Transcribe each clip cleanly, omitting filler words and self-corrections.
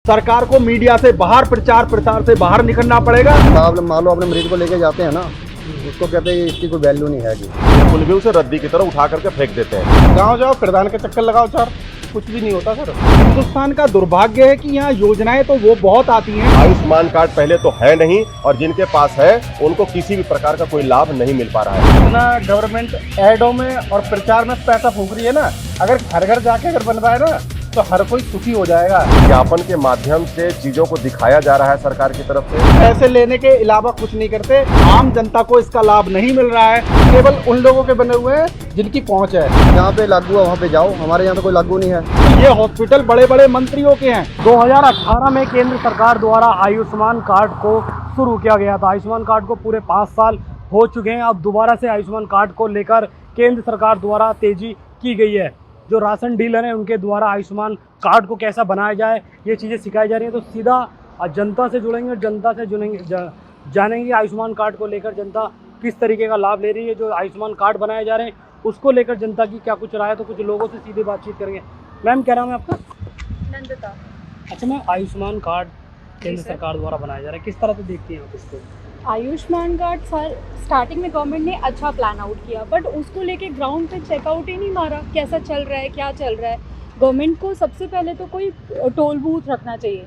सरकार को मीडिया से बाहर प्रचार प्रसार से बाहर निकलना पड़ेगा। आप मान लो अपने मरीज को लेके जाते हैं ना, उसको कहते हैं इसकी कोई वैल्यू नहीं है। बिल्कुल भी उसे रद्दी की तरह उठा करके फेंक देते हैं। गाँव जाओ प्रधान के चक्कर लगाओ सर, कुछ भी नहीं होता सर। हिंदुस्तान का दुर्भाग्य है कि यहाँ योजनाएं तो वो बहुत आती हैं। आयुष्मान कार्ड पहले तो है नहीं, और जिनके पास है उनको किसी भी प्रकार का कोई लाभ नहीं मिल पा रहा है। इतना गवर्नमेंट एडों में और प्रचार में पैसा फूंक रही है ना, अगर घर घर जाके अगर बनवाए ना तो हर कोई सुखी हो जाएगा। विज्ञापन के माध्यम से चीजों को दिखाया जा रहा है सरकार की तरफ से। पैसे लेने के अलावा कुछ नहीं करते। आम जनता को इसका लाभ नहीं मिल रहा है। केवल उन लोगों के बने हुए हैं जिनकी पहुंच है। जहाँ पे लागू है वहाँ पे जाओ, हमारे यहाँ तो कोई लागू नहीं है। ये हॉस्पिटल बड़े बड़े मंत्रियों के हैं। 2018 में केंद्र सरकार द्वारा आयुष्मान कार्ड को शुरू किया गया था। आयुष्मान कार्ड को पूरे 5 साल हो चुके हैं। अब दोबारा से आयुष्मान कार्ड को लेकर केंद्र सरकार द्वारा तेजी की गई है। जो राशन डीलर हैं उनके द्वारा आयुष्मान कार्ड को कैसा बनाया जाए ये चीज़ें सिखाई जा रही हैं। तो सीधा जनता से जुड़ेंगे और जनता से जानेंगे आयुष्मान कार्ड को लेकर जनता किस तरीके का लाभ ले रही है। जो आयुष्मान कार्ड बनाए जा रहे हैं उसको लेकर जनता की क्या कुछ राय है, तो कुछ लोगों से सीधे बातचीत करेंगे। मैम क्या नाम है आपका? नंदिता। अच्छा मैम, आयुष्मान कार्ड केंद्र सरकार द्वारा बनाया जा रहा है, किस तरह से देखती हैं आप इसको? आयुष्मान कार्ड सर स्टार्टिंग में गवर्नमेंट ने अच्छा प्लान आउट किया, बट उसको लेके ग्राउंड पे चेकआउट ही नहीं मारा, कैसा चल रहा है क्या चल रहा है। गवर्नमेंट को सबसे पहले तो कोई टोल बूथ रखना चाहिए।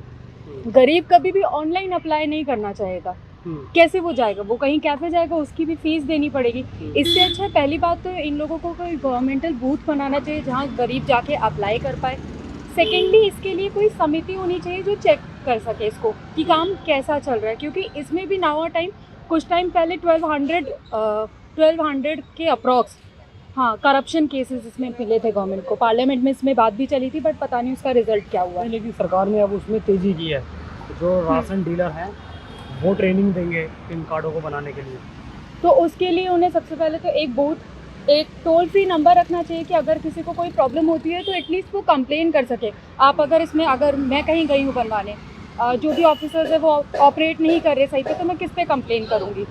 गरीब कभी भी ऑनलाइन अप्लाई नहीं करना चाहेगा, कैसे वो जाएगा? वो कहीं कैफे जाएगा, उसकी भी फीस देनी पड़ेगी। इससे अच्छा पहली बात तो इन लोगों को कोई गवर्नमेंटल बूथ बनाना चाहिए जहाँ गरीब जाके अप्लाई कर पाए। सेकेंडली इसके लिए कोई समिति होनी चाहिए जो चेक कर सके इसको कि काम कैसा चल रहा है, क्योंकि इसमें भी नावा टाइम कुछ टाइम पहले 1200 के अप्रॉक्स करप्शन केसेस इसमें मिले थे गवर्नमेंट को। पार्लियामेंट में इसमें बात भी चली थी, बट पता नहीं उसका रिजल्ट क्या हुआ। लेकिन सरकार ने अब उसमें तेज़ी की है। जो राशन डीलर हैं वो ट्रेनिंग देंगे इन कार्डों को बनाने के लिए। तो उसके लिए उन्हें सबसे पहले तो एक टोल फ्री नंबर रखना चाहिए कि अगर किसी को कोई प्रॉब्लम होती है तो एटलीस्ट वो कंप्लेन कर सके। आप अगर मैं कहीं गई हूँ बनवाने, जो भी ऑफिसर्स है वो ऑपरेट नहीं कर रहे सही पे, तो मैं किस पे कंप्लेन करूँगी?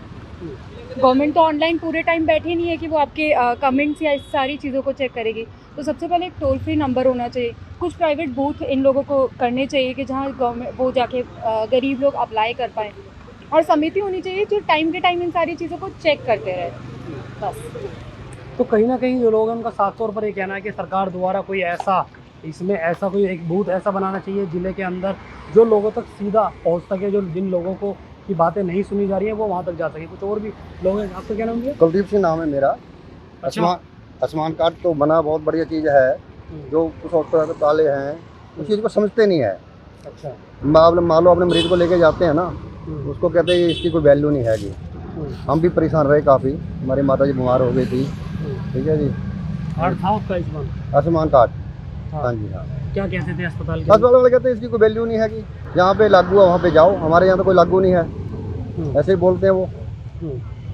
गवर्नमेंट तो ऑनलाइन पूरे टाइम बैठी नहीं है कि वो आपके कमेंट्स या इस सारी चीज़ों को चेक करेगी। तो सबसे पहले एक टोल फ्री नंबर होना चाहिए। कुछ प्राइवेट बूथ इन लोगों को करने चाहिए कि जहाँ गवर्नमेंट वो जाके गरीब लोग अप्लाई कर पाएँ, और समिति होनी चाहिए जो टाइम के टाइम इन सारी चीज़ों को चेक करते रहे। बस। तो कहीं ना कहीं जो लोग हैं उनका साफ तौर पर ये कहना है कि सरकार द्वारा कोई ऐसा कोई एक बूथ ऐसा बनाना चाहिए ज़िले के अंदर जो लोगों तक सीधा पहुंच सके, जो जिन लोगों को की बातें नहीं सुनी जा रही हैं वो वहां तक जा सके। कुछ और भी लोग हैं, आपका क्या नाम है? कुलदीप सिंह नाम है मेरा। आयुष्मान कार्ड तो बना बहुत बढ़िया चीज़ है। जो कुछ हॉस्पिटल वाले हैं उस चीज़ को समझते नहीं है। अच्छा, मान लो अपने मरीज को लेके जाते हैं ना, उसको कहते हैं इसकी कोई वैल्यू नहीं है। हम भी परेशान रहे काफ़ी, हमारी माता जी बीमार हो गई थी। ठीक है जी। कार्ड था आपका आयुष्मान कार्ड? हाँ जी हाँ। क्या कहते थे अस्पताल के? अस्पताल वाले कहते हैं इसकी कोई वैल्यू नहीं है, कि जहाँ पे लागू है वहाँ पे जाओ, हमारे यहाँ तो कोई लागू नहीं है, ऐसे ही बोलते हैं वो।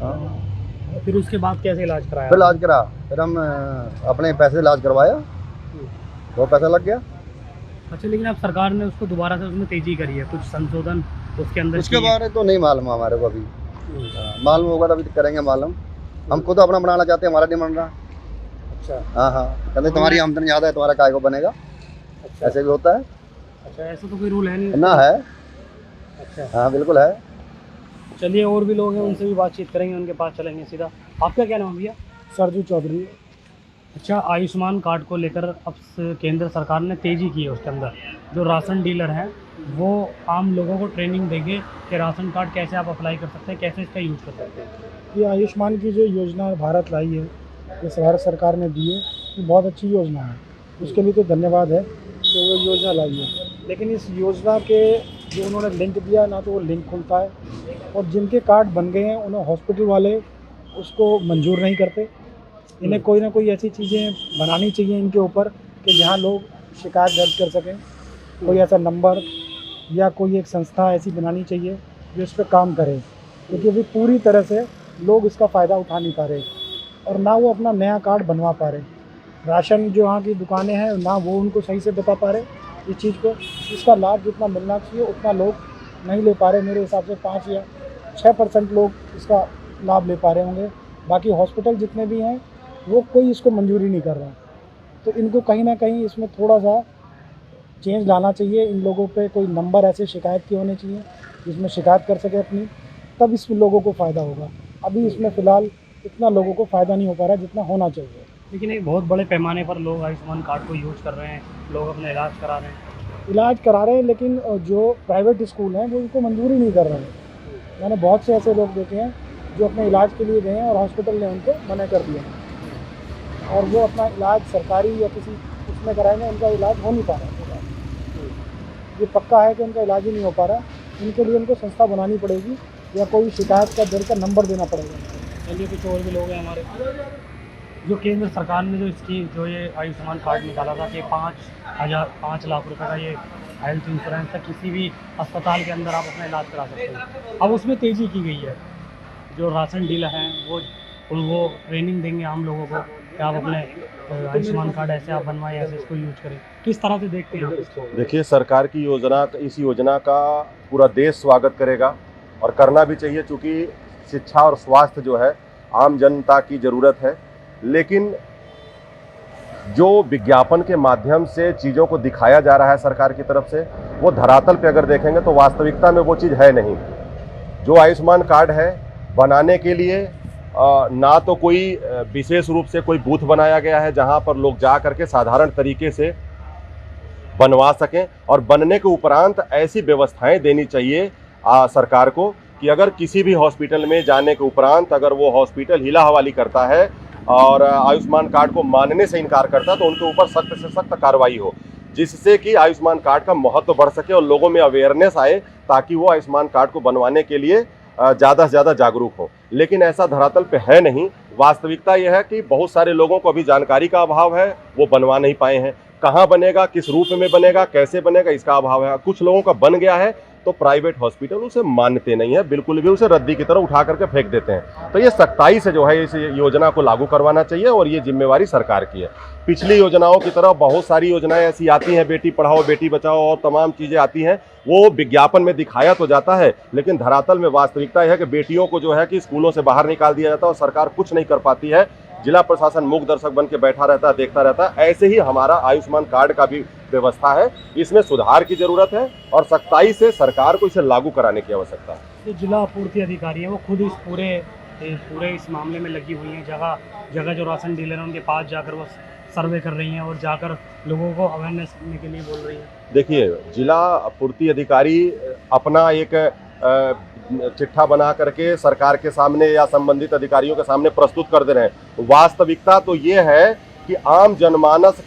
हाँ। फिर उसके बाद कैसे इलाज कराया? फिर इलाज करा, फिर हम अपने पैसे इलाज करवाया, वो पैसा लग गया। अच्छा, लेकिन अब सरकार ने उसको दोबारा से उसमें तेजी करी है, कुछ संशोधन उसके अंदर उसके बारे तो नहीं मालूम हमारे को अभी। मालूम होगा तभी तो करेंगे मालूम। हम खुद अपना बनाना चाहते हैं, हमारा नहीं बन रहा। अच्छा हाँ, कहते तुम्हारी आमदनी ज़्यादा है, तुम्हारा काय को बनेगा। अच्छा, ऐसे भी होता है अच्छा, ऐसा तो कोई रूल है नहीं ना? है। अच्छा, हाँ बिल्कुल है। चलिए और भी लोग हैं उनसे भी बातचीत करेंगे, उनके पास चलेंगे सीधा। आपका क्या नाम है भैया? सरजू चौधरी। अच्छा, आयुष्मान कार्ड को लेकर अब केंद्र सरकार ने तेज़ी की है। उसके अंदर जो राशन डीलर हैं वो आम लोगों को ट्रेनिंग देंगे कि राशन कार्ड कैसे आप अप्लाई कर सकते हैं, कैसे इसका यूज़ कर सकते हैं। ये आयुष्मान की जो योजना भारत लाई है, ये भारत सरकार ने दी है, ये बहुत अच्छी योजना है। उसके लिए तो धन्यवाद है कि वो योजना लाई है। लेकिन इस योजना के जो उन्होंने लिंक दिया ना, तो वो लिंक खुलता है, और जिनके कार्ड बन गए हैं उन्हें हॉस्पिटल वाले उसको मंजूर नहीं करते। इन्हें कोई ना कोई ऐसी चीज़ें बनानी चाहिए इनके ऊपर कि जहाँ लोग शिकायत दर्ज कर सकें। कोई ऐसा नंबर या कोई एक संस्था ऐसी बनानी चाहिए जो इस पर काम करे, क्योंकि अभी पूरी तरह से लोग इसका फ़ायदा उठा नहीं पा रहे, और ना वो अपना नया कार्ड बनवा पा रहे। राशन जो यहाँ की दुकानें हैं ना वो उनको सही से बता पा रहे इस चीज़ को। इसका लाभ जितना मिलना चाहिए उतना लोग नहीं ले पा रहे। मेरे हिसाब से 5 या 6% लोग इसका लाभ ले पा रहे होंगे। बाकी हॉस्पिटल जितने भी हैं वो कोई इसको मंजूरी नहीं कर रहा। तो इनको कहीं ना कहीं इसमें थोड़ा सा चेंज लाना चाहिए। इन लोगों पे कोई नंबर ऐसे शिकायत के होने चाहिए जिसमें शिकायत कर सके अपनी, तब इस लोगों को फ़ायदा होगा। अभी इसमें फ़िलहाल इतना लोगों को फ़ायदा नहीं हो पा रहा जितना होना चाहिए। लेकिन एक बहुत बड़े पैमाने पर लोग आयुष्मान कार्ड को यूज कर रहे हैं, लोग अपना इलाज करा रहे हैं। लेकिन जो प्राइवेट स्कूल हैं वो इनको मंजूरी नहीं कर रहे हैं। मैंने बहुत से ऐसे लोग देखे हैं जो अपने इलाज के लिए गए हैं और हॉस्पिटल ने उनको मना कर दिया है और वो अपना इलाज सरकारी या किसी उसमें कराएंगे, उनका इलाज हो नहीं पा रहा है। ये पक्का है कि उनका इलाज ही नहीं हो पा रहा। इनके लिए उनको संस्था बनानी पड़ेगी या कोई शिकायत का दर का नंबर देना पड़ेगा। चलिए, कुछ और भी लोग हैं हमारे। जो केंद्र सरकार ने जो स्कीम, जो ये आयुष्मान कार्ड निकाला था कि 5 लाख रुपए का ये हेल्थ इंश्योरेंस था, किसी भी अस्पताल के अंदर आप अपना इलाज करा सकते हैं। अब उसमें तेज़ी की गई है। जो राशन डीलर हैं वो ट्रेनिंग देंगे हम लोगों को कि आप अपने आयुष्मान कार्ड ऐसे आप बनवाएं, ऐसे इसको यूज करें। किस तरह से देखते हैं आप इसको? देखिए, सरकार की इस योजना का पूरा देश स्वागत करेगा और करना भी चाहिए, क्योंकि शिक्षा और स्वास्थ्य जो है आम जनता की ज़रूरत है। लेकिन जो विज्ञापन के माध्यम से चीज़ों को दिखाया जा रहा है सरकार की तरफ से, वो धरातल पे अगर देखेंगे तो वास्तविकता में वो चीज़ है नहीं। जो आयुष्मान कार्ड है बनाने के लिए ना तो कोई विशेष रूप से कोई बूथ बनाया गया है जहां पर लोग जा करके साधारण तरीके से बनवा सकें, और बनने के उपरांत ऐसी व्यवस्थाएं देनी चाहिए सरकार को कि अगर किसी भी हॉस्पिटल में जाने के उपरांत अगर वो हॉस्पिटल हिला हवाली करता है और आयुष्मान कार्ड को मानने से इनकार करता है तो उनके ऊपर सख्त से सख्त कार्रवाई हो, जिससे कि आयुष्मान कार्ड का महत्व बढ़ सके और लोगों में अवेयरनेस आए, ताकि वो आयुष्मान कार्ड को बनवाने के लिए ज़्यादा से ज़्यादा जागरूक हो। लेकिन ऐसा धरातल पे है नहीं। वास्तविकता यह है कि बहुत सारे लोगों को अभी जानकारी का अभाव है, वो बनवा नहीं पाए हैं। कहाँ बनेगा, किस रूप में बनेगा, कैसे बनेगा, इसका अभाव है। कुछ लोगों का बन गया है तो प्राइवेट हॉस्पिटल उसे मानते नहीं है, बिल्कुल भी उसे रद्दी की तरह उठा करके फेंक देते हैं। तो ये सख्ताई से जो है इस योजना को लागू करवाना चाहिए और ये जिम्मेवारी सरकार की है। पिछली योजनाओं की तरह बहुत सारी योजनाएं ऐसी आती हैं, बेटी पढ़ाओ बेटी बचाओ और तमाम चीज़ें आती हैं, वो विज्ञापन में दिखाया तो जाता है, लेकिन धरातल में वास्तविकता यह है कि बेटियों को जो है कि स्कूलों से बाहर निकाल दिया जाता है और सरकार कुछ नहीं कर पाती है। जिला प्रशासन मूक दर्शक बन के बैठा रहता है, देखता रहता है। ऐसे ही हमारा आयुष्मान कार्ड का भी व्यवस्था है, इसमें सुधार की जरूरत है और सख्ताई से सरकार को इसे लागू कराने की आवश्यकता है। जो जिला आपूर्ति अधिकारी है वो खुद इस पूरे इस मामले में लगी हुई हैं। जगह जगह जो राशन डीलर हैं उनके पास जाकर वो सर्वे कर रही हैं और जाकर लोगों को अवेयरनेस करने के लिए बोल रही हैं। देखिए, जिला आपूर्ति अधिकारी अपना एक चिट्ठा बना करके सरकार के सामने या संबंधित अधिकारियों के सामने प्रस्तुत कर दे रहे हैं। वास्तविकता तो ये है कि आम जनमानस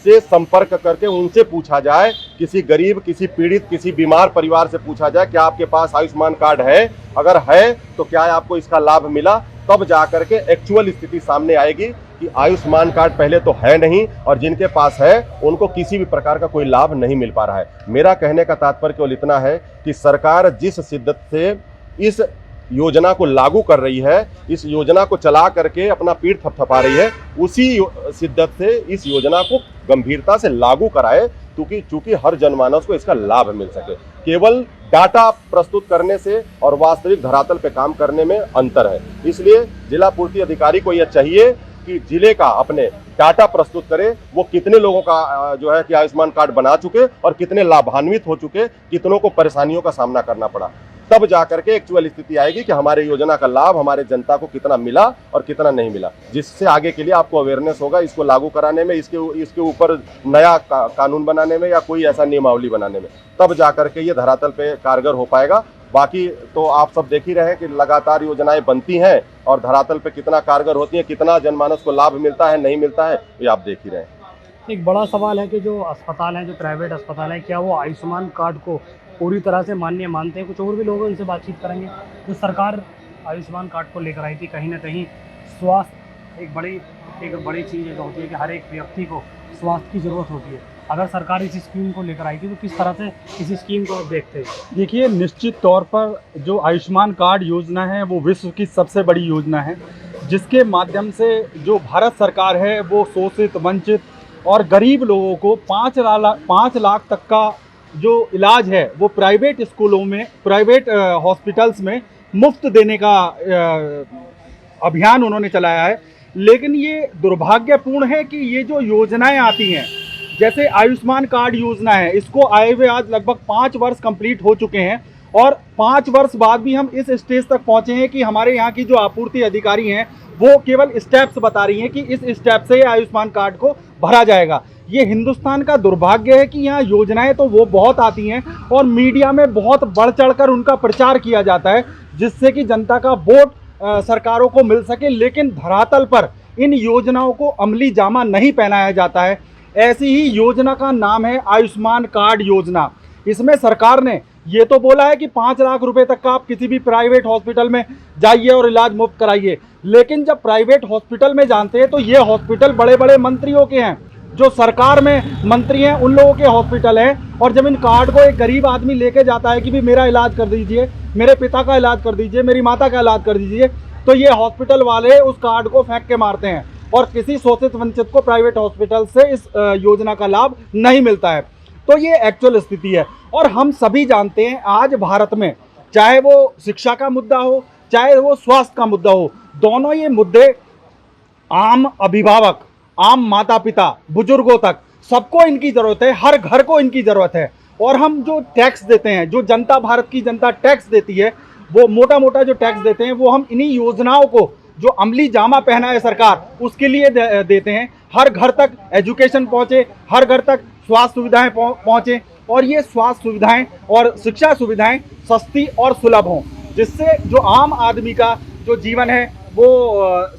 से संपर्क करके उनसे पूछा जाए, किसी गरीब, किसी पीड़ित, किसी बीमार परिवार से पूछा जाए क्या आपके पास आयुष्मान कार्ड है, अगर है तो क्या आपको इसका लाभ मिला, तब जाकर के एक्चुअल स्थिति सामने आएगी कि आयुष्मान कार्ड पहले तो है नहीं और जिनके पास है उनको किसी भी प्रकार का कोई लाभ नहीं मिल पा रहा है। मेरा कहने का तात्पर्य केवल इतना है कि सरकार जिस शिद्दत से इस योजना को लागू कर रही है, इस योजना को चला करके अपना पीठ थपथपा रही है, उसी शिद्दत से इस योजना को गंभीरता से लागू कराए, चूंकि हर जनमानस को इसका लाभ मिल सके। केवल डाटा प्रस्तुत करने से और वास्तविक धरातल पे काम करने में अंतर है। इसलिए जिला पूर्ति अधिकारी को यह चाहिए कि जिले का अपने डाटा प्रस्तुत करे, वो कितने लोगों का जो है कि आयुष्मान कार्ड बना चुके और कितने लाभान्वित हो चुके, कितनों को परेशानियों का सामना करना पड़ा, तब जाकर के एक्चुअल स्थिति आएगी कि हमारे योजना का लाभ हमारे जनता को कितना मिला और कितना नहीं मिला, जिससे आगे के लिए आपको अवेयरनेस होगा इसको लागू कराने में, इसके ऊपर नया कानून बनाने में या कोई ऐसा नियमावली बनाने में, तब जाकर के ये धरातल पे कारगर हो पाएगा। बाकी तो आप सब देख ही रहे हैं कि लगातार योजनाएं बनती हैं और धरातल पे कितना कारगर होती हैं, कितना जनमानस को लाभ मिलता है नहीं मिलता है, ये आप देख ही रहे हैं। एक बड़ा सवाल है कि जो अस्पताल हैं, जो प्राइवेट अस्पताल हैं, क्या वो आयुष्मान कार्ड को पूरी तरह से मान्य मानते हैं? कुछ और भी लोग हैं, उनसे बातचीत करेंगे। जो सरकार आयुष्मान कार्ड को लेकर आई थी, कहीं ना कहीं स्वास्थ्य एक बड़ी चीज़ जो होती है कि हर एक व्यक्ति को स्वास्थ्य की ज़रूरत होती है। अगर सरकार इस स्कीम को लेकर आई थी तो किस तरह से इस स्कीम को आप देखते हैं? देखिए, निश्चित तौर पर जो आयुष्मान कार्ड योजना है वो विश्व की सबसे बड़ी योजना है, जिसके माध्यम से जो भारत सरकार है वो शोषित, वंचित और गरीब लोगों को 5 लाख तक का जो इलाज है वो प्राइवेट स्कूलों में, प्राइवेट हॉस्पिटल्स में मुफ्त देने का अभियान उन्होंने चलाया है। लेकिन ये दुर्भाग्यपूर्ण है कि ये जो योजनाएं आती हैं जैसे आयुष्मान कार्ड योजना है, इसको आए हुए आज लगभग 5 वर्ष कंप्लीट हो चुके हैं और 5 वर्ष बाद भी हम इस स्टेज तक पहुंचे हैं कि हमारे यहाँ की जो आपूर्ति अधिकारी हैं वो केवल स्टेप्स बता रही हैं कि इस स्टेप से आयुष्मान कार्ड को भरा जाएगा। ये हिंदुस्तान का दुर्भाग्य है कि यहाँ योजनाएं तो वो बहुत आती हैं और मीडिया में बहुत बढ़ चढ़कर उनका प्रचार किया जाता है जिससे कि जनता का वोट सरकारों को मिल सके, लेकिन धरातल पर इन योजनाओं को अमली जामा नहीं पहनाया जाता है। ऐसी ही योजना का नाम है आयुष्मान कार्ड योजना। इसमें सरकार ने ये तो बोला है कि 5 लाख रुपए तक का आप किसी भी प्राइवेट हॉस्पिटल में जाइए और इलाज मुफ्त कराइए, लेकिन जब प्राइवेट हॉस्पिटल में जानते हैं तो ये हॉस्पिटल बड़े बड़े मंत्रियों के हैं, जो सरकार में मंत्री हैं उन लोगों के हॉस्पिटल हैं। और जब इन कार्ड को एक गरीब आदमी लेके जाता है कि भी मेरा इलाज कर दीजिए, मेरे पिता का इलाज कर दीजिए, मेरी माता का इलाज कर दीजिए, तो ये हॉस्पिटल वाले उस कार्ड को फेंक के मारते हैं और किसी शोषित वंचित को प्राइवेट हॉस्पिटल से इस योजना का लाभ नहीं मिलता है। तो ये एक्चुअल स्थिति है और हम सभी जानते हैं आज भारत में चाहे वो शिक्षा का मुद्दा हो चाहे वो स्वास्थ्य का मुद्दा हो, दोनों ये मुद्दे आम अभिभावक, आम माता पिता, बुजुर्गों तक सबको इनकी ज़रूरत है, हर घर को इनकी ज़रूरत है। और हम जो टैक्स देते हैं, जो जनता, भारत की जनता टैक्स देती है, वो मोटा मोटा जो टैक्स देते हैं वो हम इन्हीं योजनाओं को जो अमली जामा पहना है सरकार उसके लिए देते हैं। हर घर तक एजुकेशन पहुँचे, हर घर तक स्वास्थ्य सुविधाएं पहुँचे और ये स्वास्थ्य सुविधाएं और शिक्षा सुविधाएं सस्ती और सुलभ हों, जिससे जो आम आदमी का जो जीवन है वो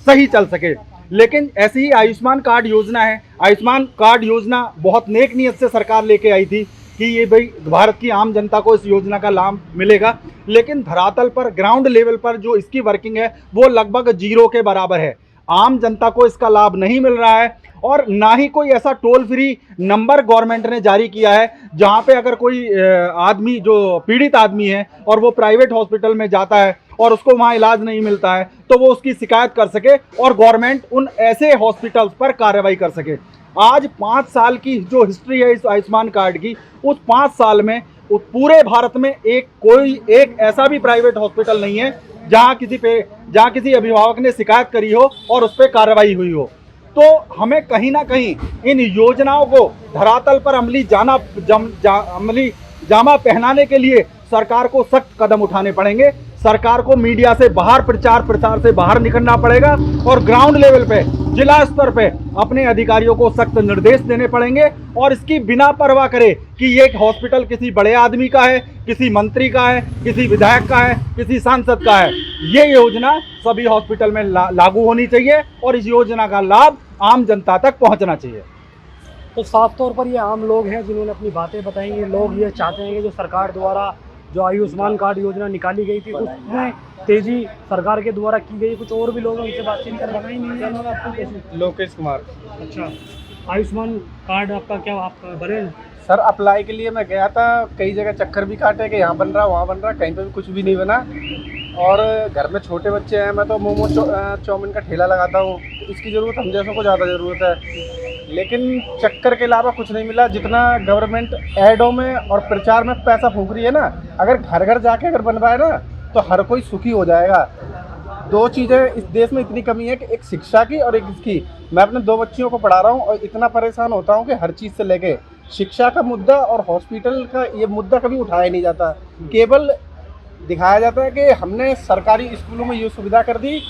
सही चल सके। लेकिन ऐसी ही आयुष्मान कार्ड योजना है। आयुष्मान कार्ड योजना बहुत नेक नीयत से सरकार लेके आई थी कि ये भाई भारत की आम जनता को इस योजना का लाभ मिलेगा, लेकिन धरातल पर ग्राउंड लेवल पर जो इसकी वर्किंग है वो लगभग 0 के बराबर है। आम जनता को इसका लाभ नहीं मिल रहा है और ना ही कोई ऐसा टोल फ्री नंबर गवर्नमेंट ने जारी किया है जहां पे अगर कोई आदमी जो पीड़ित आदमी है और वो प्राइवेट हॉस्पिटल में जाता है और उसको वहां इलाज नहीं मिलता है तो वो उसकी शिकायत कर सके और गवर्नमेंट उन ऐसे हॉस्पिटल्स पर कार्रवाई कर सके। आज 5 साल की जो हिस्ट्री है इस आयुष्मान कार्ड की, उस 5 साल में पूरे भारत में कोई एक ऐसा भी प्राइवेट हॉस्पिटल नहीं है जहां किसी अभिभावक ने शिकायत करी हो और उस पर कार्रवाई हुई हो। तो हमें कहीं ना कहीं इन योजनाओं को धरातल पर अमली जामा पहनाने के लिए सरकार को सख्त कदम उठाने पड़ेंगे। सरकार को मीडिया से बाहर, प्रचार प्रसार से बाहर निकलना पड़ेगा और ग्राउंड लेवल पे, जिला स्तर पे अपने अधिकारियों को सख्त निर्देश देने पड़ेंगे और इसकी बिना परवाह करे कि ये हॉस्पिटल किसी बड़े आदमी का है, किसी मंत्री का है, किसी विधायक का है, किसी सांसद का है, ये योजना सभी हॉस्पिटल में लागू होनी चाहिए और इस योजना का लाभ आम जनता तक पहुंचना चाहिए। तो साफ तौर पर ये आम लोग हैं जिन्होंने अपनी बातें बताई। ये लोग ये चाहते हैं कि जो सरकार द्वारा जो आयुष्मान कार्ड योजना निकाली गई थी उसमें तेजी सरकार के द्वारा की गई। कुछ और भी लोग उनसे बातचीत कर रहे हैं। लोकेश कुमार। अच्छा, आयुष्मान कार्ड आपका क्या आपका बने? सर अप्लाई के लिए मैं गया था, कई जगह चक्कर भी काटे कि यहाँ बन रहा वहाँ बन रहा, कहीं पे भी कुछ भी नहीं बना। और घर में छोटे बच्चे हैं, मैं तो मोमो चाउमीन का ठेला लगाता हूँ, इसकी ज़रूरत हम जैसों को ज़्यादा ज़रूरत है, लेकिन चक्कर के अलावा कुछ नहीं मिला। जितना गवर्नमेंट एडों में और प्रचार में पैसा फूंक रही है ना, अगर घर घर जाके अगर बनवाए ना तो हर कोई सुखी हो जाएगा। 2 चीज़ें इस देश में इतनी कमी है कि एक शिक्षा की और एक इसकी। मैं अपने 2 बच्चियों को पढ़ा रहा हूँ और इतना परेशान होता हूँ कि हर चीज़ से लेके शिक्षा का मुद्दा और हॉस्पिटल का ये मुद्दा कभी उठाया नहीं जाता। केवल दिखाया जाता है कि हमने सरकारी स्कूलों में ये सुविधा कर दी,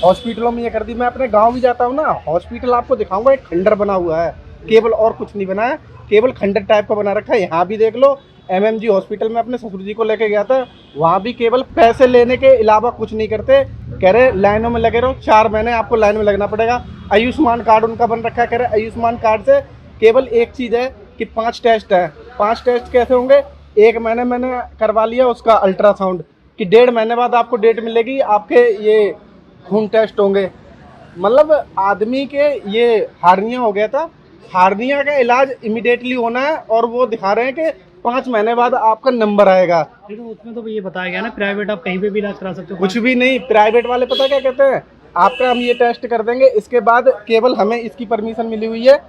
हॉस्पिटलों में ये कर दी। मैं अपने गांव भी जाता हूँ ना, हॉस्पिटल आपको दिखाऊंगा, एक खंडर बना हुआ है, केवल और कुछ नहीं बना है, केवल खंडर टाइप का बना रखा है। यहाँ भी देख लो, MMG हॉस्पिटल में अपने ससुर जी को लेके गया था, वहाँ भी केवल पैसे लेने के अलावा कुछ नहीं करते। कह रहे लाइनों में लगे रहो, 4 महीने आपको लाइन में लगना पड़ेगा। आयुष्मान कार्ड उनका बन रखा है, कह रहे आयुष्मान कार्ड से केवल एक चीज़ है कि 5 टेस्ट है। 5 टेस्ट कैसे होंगे? 1 महीने मैंने करवा लिया उसका अल्ट्रासाउंड कि 1.5 महीने बाद आपको डेट मिलेगी, आपके ये खून टेस्ट होंगे। मतलब आदमी के ये हार्निया हो गया था, हार्निया का इलाज इमिडिएटली होना है और वो दिखा रहे हैं कि 5 महीने बाद आपका नंबर आएगा। लेकिन उसमें तो ये बताया गया ना प्राइवेट आप कहीं पे भी इलाज करा सकते हो। कुछ भी नहीं, प्राइवेट वाले पता क्या कहते हैं, आपका हम ये टेस्ट कर देंगे, इसके बाद केवल हमें इसकी परमिशन मिली हुई है,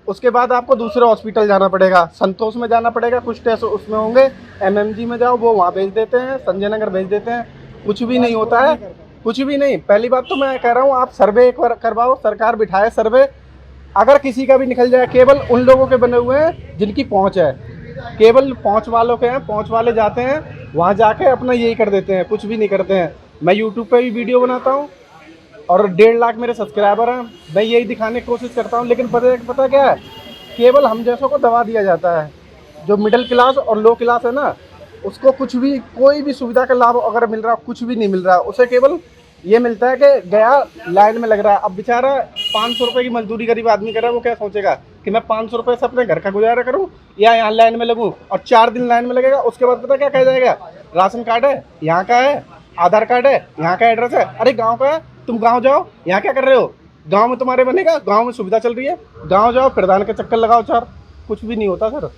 उसके बाद आपको दूसरे हॉस्पिटल जाना पड़ेगा, संतोष में जाना पड़ेगा, कुछ टेस्ट उसमें होंगे, MMG में जाओ वो वहाँ भेज देते हैं, संजय नगर भेज देते हैं। कुछ भी नहीं होता है, कुछ भी नहीं। पहली बात तो मैं कह रहा हूँ आप सर्वे एक बार करवाओ, सरकार बिठाए सर्वे, अगर किसी का भी निकल जाए, केवल उन लोगों के बने हुए हैं जिनकी पहुंच है, केवल पहुंच वालों के हैं। पहुंच वाले जाते हैं वहां जाके अपना यही कर देते हैं, कुछ भी नहीं करते हैं। मैं यूट्यूब पे भी वीडियो बनाता हूं और 1.5 लाख मेरे सब्सक्राइबर हैं, मैं यही दिखाने की कोशिश करता हूं, लेकिन पता क्या है, केवल हम जैसों को दबा दिया जाता है। जो मिडिल क्लास और लो क्लास है ना, उसको कुछ भी, कोई भी सुविधा का लाभ अगर मिल रहा, कुछ भी नहीं मिल रहा। उसे केवल ये मिलता है कि गया लाइन में लग रहा है। अब बेचारा 500 रुपये की मजदूरी गरीब आदमी कर रहा है, वो क्या सोचेगा कि मैं 500 रुपये से अपने घर का गुजारा करूं या यहाँ लाइन में लगूं, और 4 दिन लाइन में लगेगा। उसके बाद पता क्या कह जाएगा, राशन कार्ड है यहाँ का है, आधार कार्ड है यहाँ का, एड्रेस है, अरे गाँव का है, तुम गाँव जाओ, यहाँ क्या कर रहे हो, गाँव में तुम्हारे बनेगा, गाँव में सुविधा चल रही है, गाँव जाओ, प्रधान के चक्कर लगाओ 4, कुछ भी नहीं होता सर।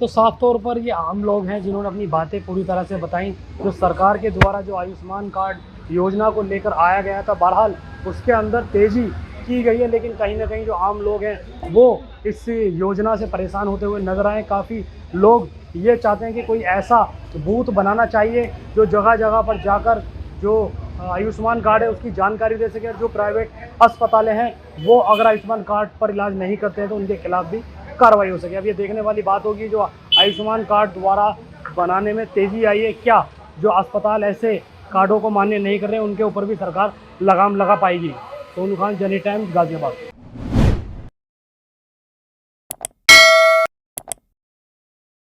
तो साफ तौर पर ये आम लोग हैं जिन्होंने अपनी बातें पूरी तरह से बताई। जो सरकार के द्वारा जो आयुष्मान कार्ड योजना को लेकर आया गया था, बहरहाल उसके अंदर तेज़ी की गई है, लेकिन कहीं ना कहीं जो आम लोग हैं वो इस योजना से परेशान होते हुए नजर आए। काफ़ी लोग ये चाहते हैं कि कोई ऐसा बूथ बनाना चाहिए जो जगह जगह पर जाकर जो आयुष्मान कार्ड है उसकी जानकारी दे सके। जो प्राइवेट अस्पतालें हैं वो अगर आयुष्मान कार्ड पर इलाज नहीं करते हैं तो उनके खिलाफ भी कार्रवाई हो सके। अब ये देखने वाली बात होगी जो आयुष्मान कार्ड द्वारा बनाने में तेज़ी आई है, क्या जो अस्पताल ऐसे कार्डों को मान्य नहीं कर रहे हैं उनके ऊपर भी सरकार लगाम लगा पाएगी। सोनू खान, जनी टाइम्स, गाजियाबाद।